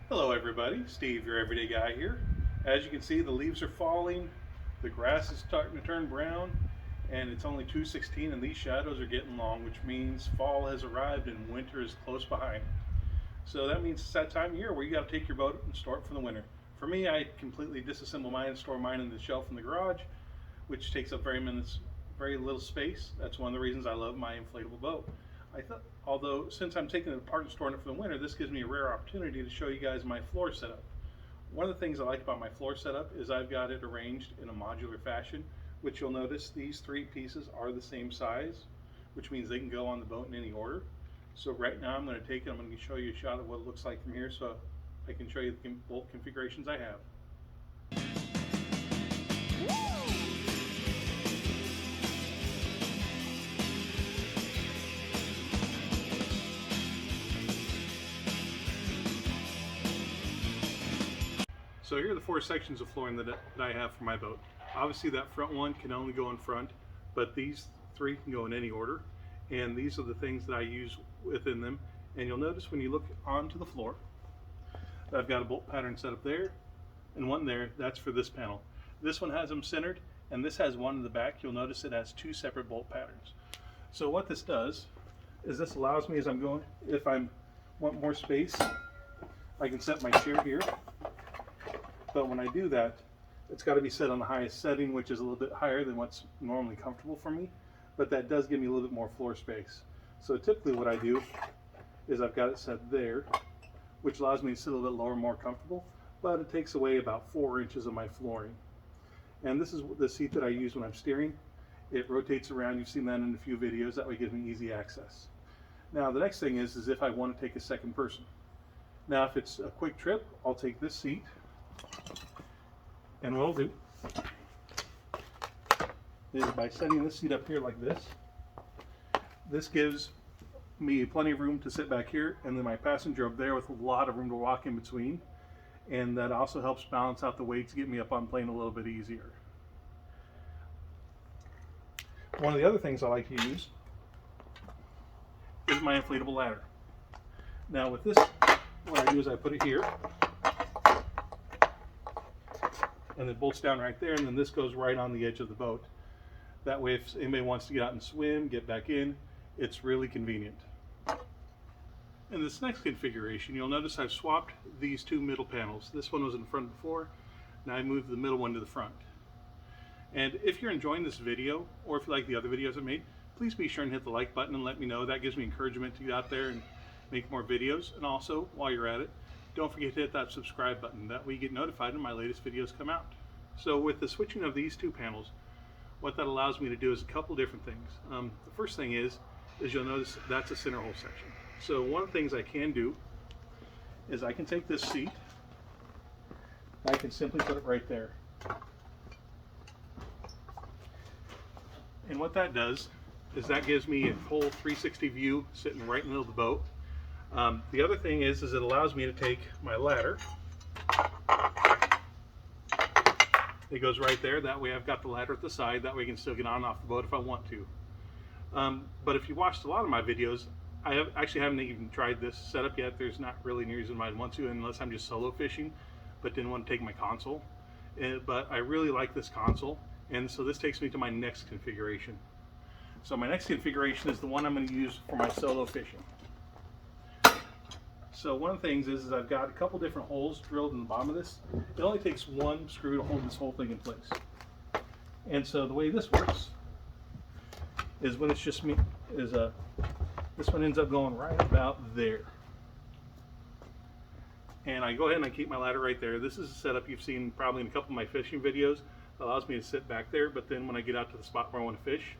Hello everybody, Steve, your everyday guy here. As you can see, the leaves are falling, the grass is starting to turn brown, and it's only 2:16 and these shadows are getting long, which means fall has arrived and winter is close behind. So that means it's that time of year where you got to take your boat and store it for the winter. For me, I completely disassemble mine and store mine in the shelf in the garage, which takes up very little space. That's one of the reasons I love my inflatable boat. Although since I'm taking it apart and storing it for the winter, this gives me a rare opportunity to show you guys my floor setup. One of the things I like about my floor setup is I've got it arranged in a modular fashion, which you'll notice these three pieces are the same size, which means they can go on the boat in any order. So right now I'm going to take it, I'm going to show you a shot of what it looks like from here so I can show you the bolt configurations I have. So here are the four sections of flooring that I have for my boat. Obviously that front one can only go in front, but these three can go in any order. And these are the things that I use within them. And you'll notice when you look onto the floor, I've got a bolt pattern set up there and one there. That's for this panel. This one has them centered, and this has one in the back. You'll notice it has two separate bolt patterns. So what this does is this allows me, as I'm going, if I want more space, I can set my chair here. But when I do that, it's got to be set on the highest setting, which is a little bit higher than what's normally comfortable for me. But that does give me a little bit more floor space. So typically what I do is I've got it set there, which allows me to sit a little bit lower, more comfortable, but it takes away about 4 inches of my flooring. And this is the seat that I use when I'm steering. It rotates around. You've seen that in a few videos. That way it gives me easy access. Now the next thing is if I want to take a second person. Now if it's a quick trip, I'll take this seat. And what I'll do is by setting this seat up here like this gives me plenty of room to sit back here, and then my passenger up there with a lot of room to walk in between. And that also helps balance out the weight to get me up on plane a little bit easier. One of the other things I like to use is my inflatable ladder. Now with this, what I do is I put it here, and it bolts down right there, and then this goes right on the edge of the boat. That way if anybody wants to get out and swim, get back in, it's really convenient. In this next configuration, you'll notice I've swapped these two middle panels. This one was in front before, now I moved the middle one to the front. And if you're enjoying this video, or if you like the other videos I made, please be sure and hit the like button and let me know. That gives me encouragement to get out there and make more videos. And also, while you're at it, don't forget to hit that subscribe button. That way you get notified when my latest videos come out. So with the switching of these two panels, what that allows me to do is a couple different things. The first thing is you'll notice that's a center hole section. So one of the things I can do is I can take this seat, I can simply put it right there. And what that does is that gives me a whole 360 view sitting right in the middle of the boat. The other thing is it allows me to take my ladder. It goes right there. That way I've got the ladder at the side. That way I can still get on and off the boat if I want to. But if you watched a lot of my videos, I actually haven't even tried this setup yet. There's not really any reason why I'd want to unless I'm just solo fishing, but didn't want to take my console. But I really like this console, and so this takes me to my next configuration. So my next configuration is the one I'm going to use for my solo fishing. So one of the things is I've got a couple different holes drilled in the bottom of this. It only takes one screw to hold this whole thing in place. And so the way this works is when it's just me, this one ends up going right about there. And I go ahead and I keep my ladder right there. This is a setup you've seen probably in a couple of my fishing videos. It allows me to sit back there, but then when I get out to the spot where I want to fish,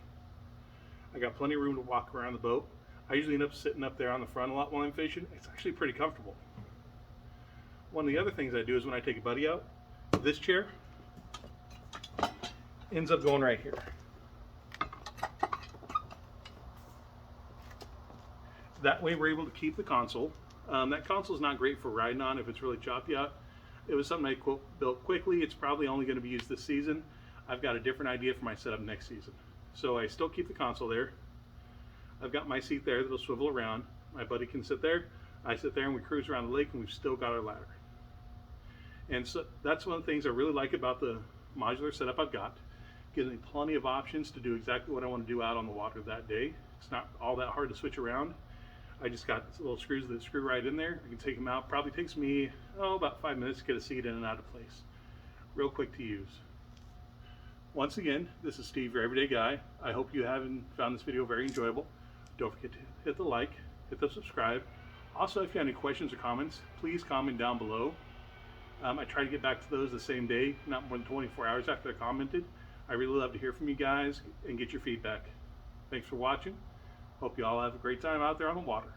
I got plenty of room to walk around the boat. I usually end up sitting up there on the front a lot while I'm fishing. It's actually pretty comfortable. One of the other things I do is when I take a buddy out, this chair ends up going right here. That way we're able to keep the console. That console is not great for riding on if it's really choppy out. It was something I built quickly. It's probably only going to be used this season. I've got a different idea for my setup next season. So I still keep the console there. I've got my seat there that'll swivel around. My buddy can sit there. I sit there and we cruise around the lake and we've still got our ladder. And so that's one of the things I really like about the modular setup I've got. Gives me plenty of options to do exactly what I want to do out on the water that day. It's not all that hard to switch around. I just got little screws that screw right in there. I can take them out. Probably takes me about 5 minutes to get a seat in and out of place. Real quick to use. Once again, this is Steve, your everyday guy. I hope you have found this video very enjoyable. Don't forget to hit the like, hit the subscribe. Also, if you have any questions or comments, please comment down below. I try to get back to those the same day, not more than 24 hours after I commented. I really love to hear from you guys and get your feedback. Thanks for watching. Hope you all have a great time out there on the water.